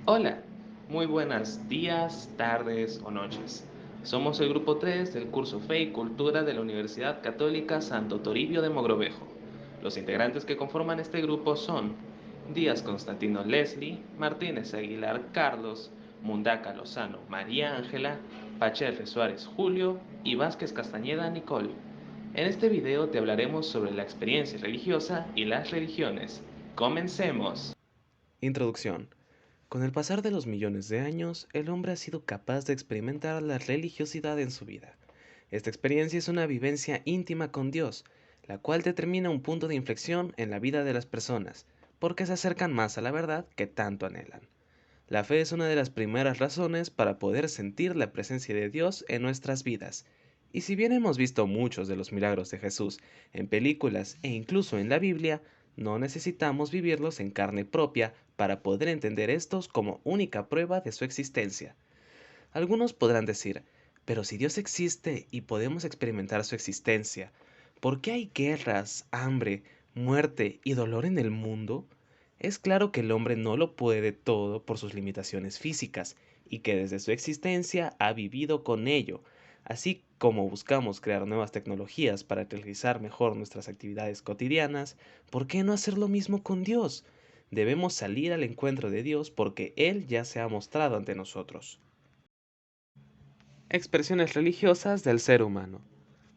Hola, muy buenos días, tardes o noches. Somos el grupo 3 del curso Fe y Cultura de la Universidad Católica Santo Toribio de Mogrovejo. Los integrantes que conforman este grupo son Díaz Constantino Leslie, Martínez Aguilar Carlos, Mundaca Lozano María Ángela, Pacheco Suárez Julio y Vázquez Castañeda Nicole. En este video te hablaremos sobre la experiencia religiosa y las religiones. ¡Comencemos! Introducción. Con el pasar de los millones de años, el hombre ha sido capaz de experimentar la religiosidad en su vida. Esta experiencia es una vivencia íntima con Dios, la cual determina un punto de inflexión en la vida de las personas, porque se acercan más a la verdad que tanto anhelan. La fe es una de las primeras razones para poder sentir la presencia de Dios en nuestras vidas. Y si bien hemos visto muchos de los milagros de Jesús en películas e incluso en la Biblia, no necesitamos vivirlos en carne propia para poder entender estos como única prueba de su existencia. Algunos podrán decir, pero si Dios existe y podemos experimentar su existencia, ¿por qué hay guerras, hambre, muerte y dolor en el mundo? Es claro que el hombre no lo puede todo por sus limitaciones físicas y que desde su existencia ha vivido con ello, así como buscamos crear nuevas tecnologías para realizar mejor nuestras actividades cotidianas. ¿Por qué no hacer lo mismo con Dios? Debemos salir al encuentro de Dios porque Él ya se ha mostrado ante nosotros. Expresiones religiosas del ser humano.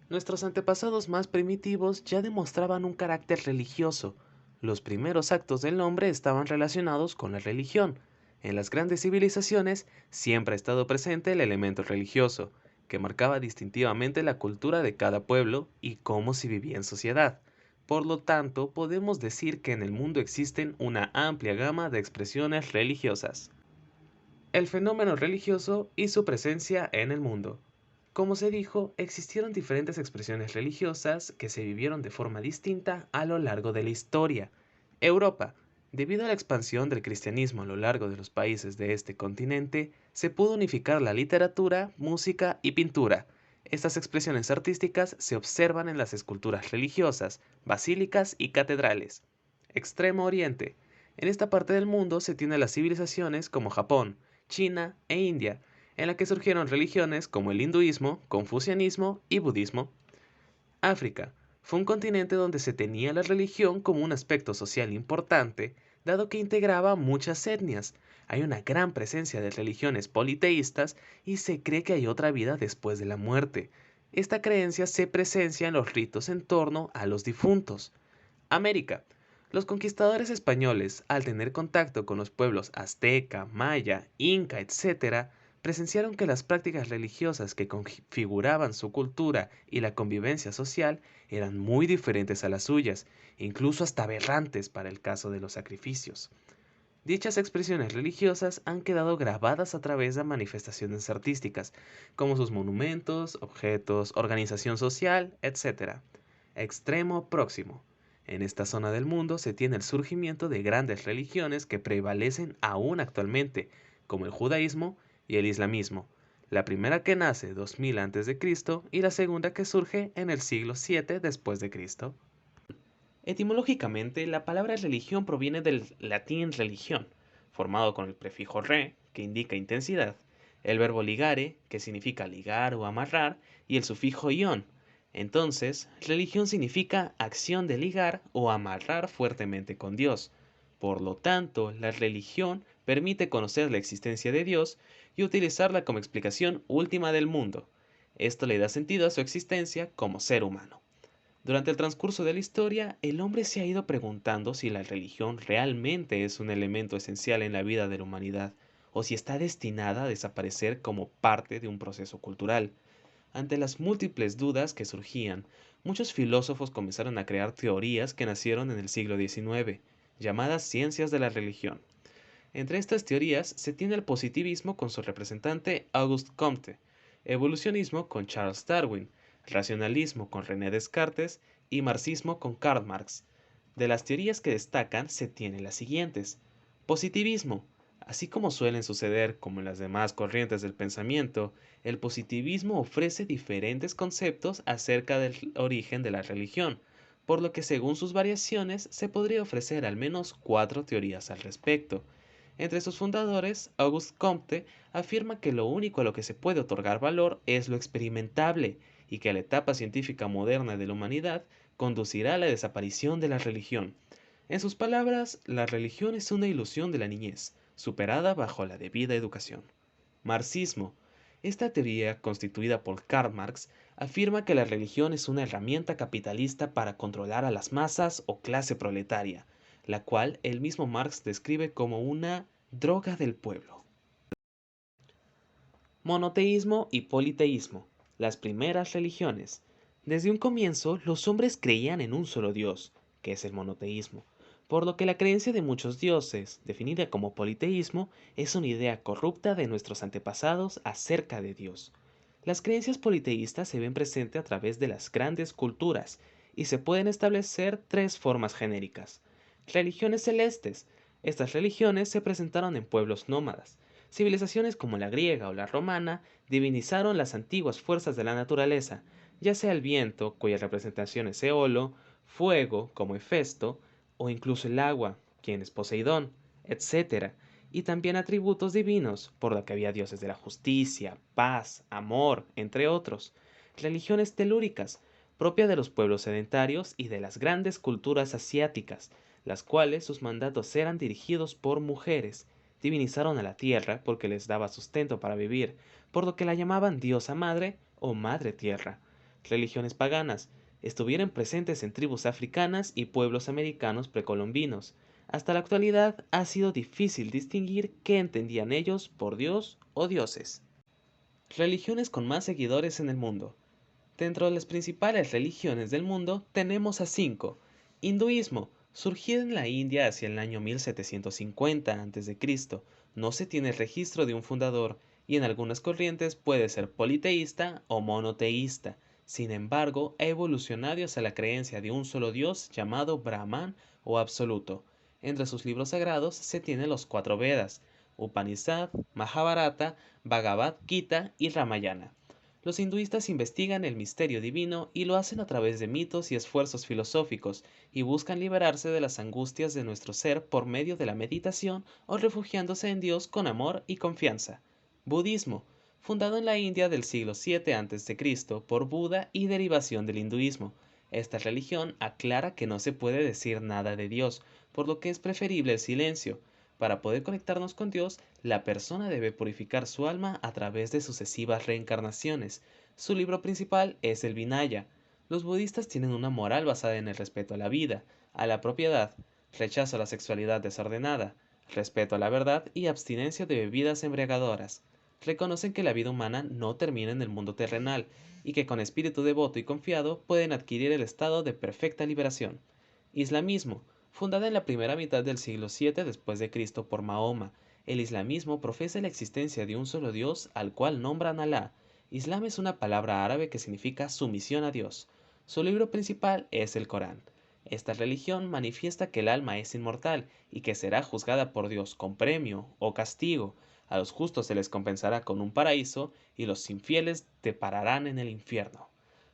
Nuestros antepasados más primitivos ya demostraban un carácter religioso. Los primeros actos del hombre estaban relacionados con la religión. En las grandes civilizaciones siempre ha estado presente el elemento religioso, que marcaba distintivamente la cultura de cada pueblo y cómo se vivía en sociedad. Por lo tanto, podemos decir que en el mundo existen una amplia gama de expresiones religiosas. El fenómeno religioso y su presencia en el mundo. Como se dijo, existieron diferentes expresiones religiosas que se vivieron de forma distinta a lo largo de la historia. Europa. Debido a la expansión del cristianismo a lo largo de los países de este continente, se pudo unificar la literatura, música y pintura. Estas expresiones artísticas se observan en las esculturas religiosas, basílicas y catedrales. Extremo Oriente. En esta parte del mundo se tiene las civilizaciones como Japón, China e India, en la que surgieron religiones como el hinduismo, confucianismo y budismo. África fue un continente donde se tenía la religión como un aspecto social importante, dado que integraba muchas etnias. Hay una gran presencia de religiones politeístas y se cree que hay otra vida después de la muerte. Esta creencia se presencia en los ritos en torno a los difuntos. América. Los conquistadores españoles, al tener contacto con los pueblos azteca, maya, inca, etc., presenciaron que las prácticas religiosas que configuraban su cultura y la convivencia social eran muy diferentes a las suyas, incluso hasta aberrantes para el caso de los sacrificios. Dichas expresiones religiosas han quedado grabadas a través de manifestaciones artísticas, como sus monumentos, objetos, organización social, etc. Extremo próximo. En esta zona del mundo se tiene el surgimiento de grandes religiones que prevalecen aún actualmente, como el judaísmo y el islamismo. La primera que nace 2000 a.C. y la segunda que surge en el siglo 7 después de Cristo. Etimológicamente, la palabra religión proviene del latín religión, formado con el prefijo re, que indica intensidad, el verbo ligare, que significa ligar o amarrar, y el sufijo ion. Entonces, religión significa acción de ligar o amarrar fuertemente con Dios. Por lo tanto, la religión permite conocer la existencia de Dios y utilizarla como explicación última del mundo. Esto le da sentido a su existencia como ser humano. Durante el transcurso de la historia, el hombre se ha ido preguntando si la religión realmente es un elemento esencial en la vida de la humanidad, o si está destinada a desaparecer como parte de un proceso cultural. Ante las múltiples dudas que surgían, muchos filósofos comenzaron a crear teorías que nacieron en el siglo XIX, llamadas ciencias de la religión. Entre estas teorías se tiene el positivismo con su representante Auguste Comte, evolucionismo con Charles Darwin, racionalismo con René Descartes y marxismo con Karl Marx. De las teorías que destacan se tienen las siguientes. Positivismo. Así como suelen suceder como en las demás corrientes del pensamiento, el positivismo ofrece diferentes conceptos acerca del origen de la religión, por lo que según sus variaciones se podría ofrecer al menos 4 teorías al respecto. Entre sus fundadores, Auguste Comte afirma que lo único a lo que se puede otorgar valor es lo experimentable y que la etapa científica moderna de la humanidad conducirá a la desaparición de la religión. En sus palabras, la religión es una ilusión de la niñez, superada bajo la debida educación. Marxismo. Esta teoría, constituida por Karl Marx, afirma que la religión es una herramienta capitalista para controlar a las masas o clase proletaria, la cual el mismo Marx describe como una droga del pueblo. Monoteísmo y politeísmo. Las primeras religiones. Desde un comienzo, los hombres creían en un solo Dios, que es el monoteísmo, por lo que la creencia de muchos dioses, definida como politeísmo, es una idea corrupta de nuestros antepasados acerca de Dios. Las creencias politeístas se ven presentes a través de las grandes culturas y se pueden establecer tres formas genéricas. Religiones celestes. Estas religiones se presentaron en pueblos nómadas. Civilizaciones como la griega o la romana divinizaron las antiguas fuerzas de la naturaleza, ya sea el viento, cuya representación es Eolo, fuego, como Hefesto, o incluso el agua, quien es Poseidón, etc., y también atributos divinos, por lo que había dioses de la justicia, paz, amor, entre otros. Religiones telúricas, propia de los pueblos sedentarios y de las grandes culturas asiáticas, las cuales sus mandatos eran dirigidos por mujeres. Divinizaron a la tierra porque les daba sustento para vivir, por lo que la llamaban diosa madre o madre tierra. Religiones paganas, estuvieron presentes en tribus africanas y pueblos americanos precolombinos. Hasta la actualidad ha sido difícil distinguir qué entendían ellos por Dios o dioses. Religiones con más seguidores en el mundo. Dentro de las principales religiones del mundo tenemos a 5. Hinduismo, surgido en la India hacia el año 1750 a.C., no se tiene registro de un fundador y en algunas corrientes puede ser politeísta o monoteísta. Sin embargo, ha evolucionado hacia la creencia de un solo dios llamado Brahman o absoluto. Entre sus libros sagrados se tienen los 4 Vedas, Upanishad, Mahabharata, Bhagavad Gita y Ramayana. Los hinduistas investigan el misterio divino y lo hacen a través de mitos y esfuerzos filosóficos, y buscan liberarse de las angustias de nuestro ser por medio de la meditación o refugiándose en Dios con amor y confianza. Budismo, fundado en la India del siglo VII a.C. por Buda y derivación del hinduismo. Esta religión aclara que no se puede decir nada de Dios, por lo que es preferible el silencio. Para poder conectarnos con Dios, la persona debe purificar su alma a través de sucesivas reencarnaciones. Su libro principal es el Vinaya. Los budistas tienen una moral basada en el respeto a la vida, a la propiedad, rechazo a la sexualidad desordenada, respeto a la verdad y abstinencia de bebidas embriagadoras. Reconocen que la vida humana no termina en el mundo terrenal y que con espíritu devoto y confiado pueden adquirir el estado de perfecta liberación. Islamismo, fundada en la primera mitad del siglo VII después de Cristo por Mahoma. El islamismo profesa la existencia de un solo Dios al cual nombran Alá. Islam es una palabra árabe que significa sumisión a Dios. Su libro principal es el Corán. Esta religión manifiesta que el alma es inmortal y que será juzgada por Dios con premio o castigo. A los justos se les compensará con un paraíso y los infieles depararán en el infierno.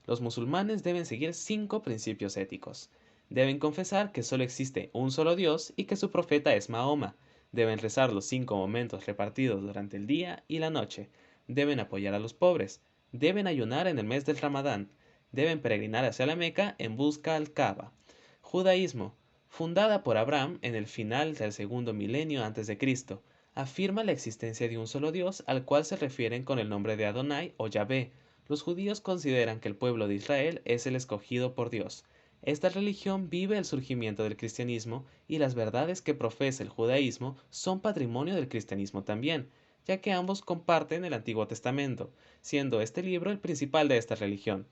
Los musulmanes deben seguir 5 principios éticos. Deben confesar que solo existe un solo Dios y que su profeta es Mahoma. Deben rezar los 5 momentos repartidos durante el día y la noche. Deben apoyar a los pobres. Deben ayunar en el mes del Ramadán. Deben peregrinar hacia la Meca en busca al Kaaba. Judaísmo, fundada por Abraham en el final del segundo milenio antes de Cristo, afirma la existencia de un solo Dios al cual se refieren con el nombre de Adonai o Yahvé. Los judíos consideran que el pueblo de Israel es el escogido por Dios. Esta religión vive el surgimiento del cristianismo y las verdades que profesa el judaísmo son patrimonio del cristianismo también, ya que ambos comparten el Antiguo Testamento, siendo este libro el principal de esta religión.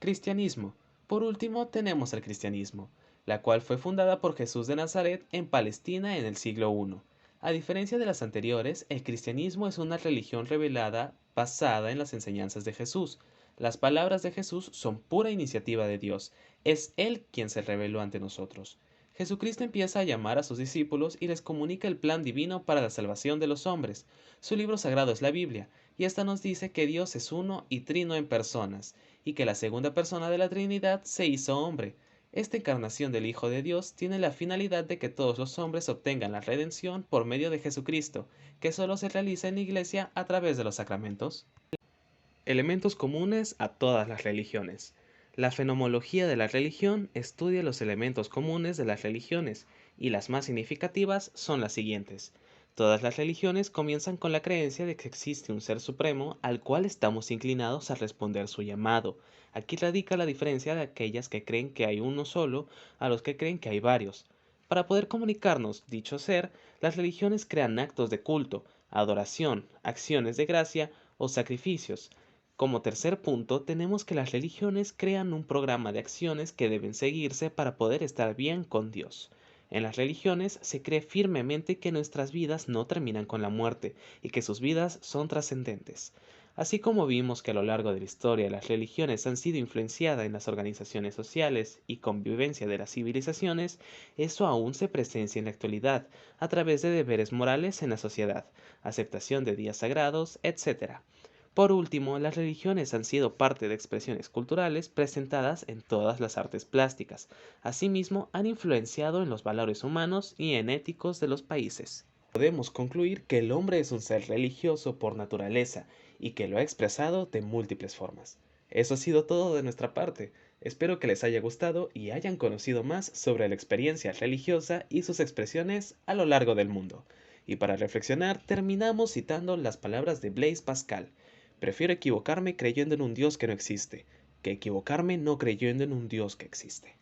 Cristianismo. Por último tenemos el cristianismo, la cual fue fundada por Jesús de Nazaret en Palestina en el siglo I. A diferencia de las anteriores, el cristianismo es una religión revelada basada en las enseñanzas de Jesús. Las palabras de Jesús son pura iniciativa de Dios. Es Él quien se reveló ante nosotros. Jesucristo empieza a llamar a sus discípulos y les comunica el plan divino para la salvación de los hombres. Su libro sagrado es la Biblia, y esta nos dice que Dios es uno y trino en personas, y que la segunda persona de la Trinidad se hizo hombre. Esta encarnación del Hijo de Dios tiene la finalidad de que todos los hombres obtengan la redención por medio de Jesucristo, que solo se realiza en la Iglesia a través de los sacramentos. Elementos comunes a todas las religiones. La fenomenología de la religión estudia los elementos comunes de las religiones, y las más significativas son las siguientes. Todas las religiones comienzan con la creencia de que existe un ser supremo al cual estamos inclinados a responder su llamado. Aquí radica la diferencia de aquellas que creen que hay uno solo a los que creen que hay varios. Para poder comunicarnos dicho ser, las religiones crean actos de culto, adoración, acciones de gracia o sacrificios. Como tercer punto, tenemos que las religiones crean un programa de acciones que deben seguirse para poder estar bien con Dios. En las religiones se cree firmemente que nuestras vidas no terminan con la muerte y que sus vidas son trascendentes. Así como vimos que a lo largo de la historia las religiones han sido influenciadas en las organizaciones sociales y convivencia de las civilizaciones, eso aún se presencia en la actualidad a través de deberes morales en la sociedad, aceptación de días sagrados, etc. Por último, las religiones han sido parte de expresiones culturales presentadas en todas las artes plásticas. Asimismo, han influenciado en los valores humanos y en éticos de los países. Podemos concluir que el hombre es un ser religioso por naturaleza y que lo ha expresado de múltiples formas. Eso ha sido todo de nuestra parte. Espero que les haya gustado y hayan conocido más sobre la experiencia religiosa y sus expresiones a lo largo del mundo. Y para reflexionar, terminamos citando las palabras de Blaise Pascal. Prefiero equivocarme creyendo en un Dios que no existe, que equivocarme no creyendo en un Dios que existe.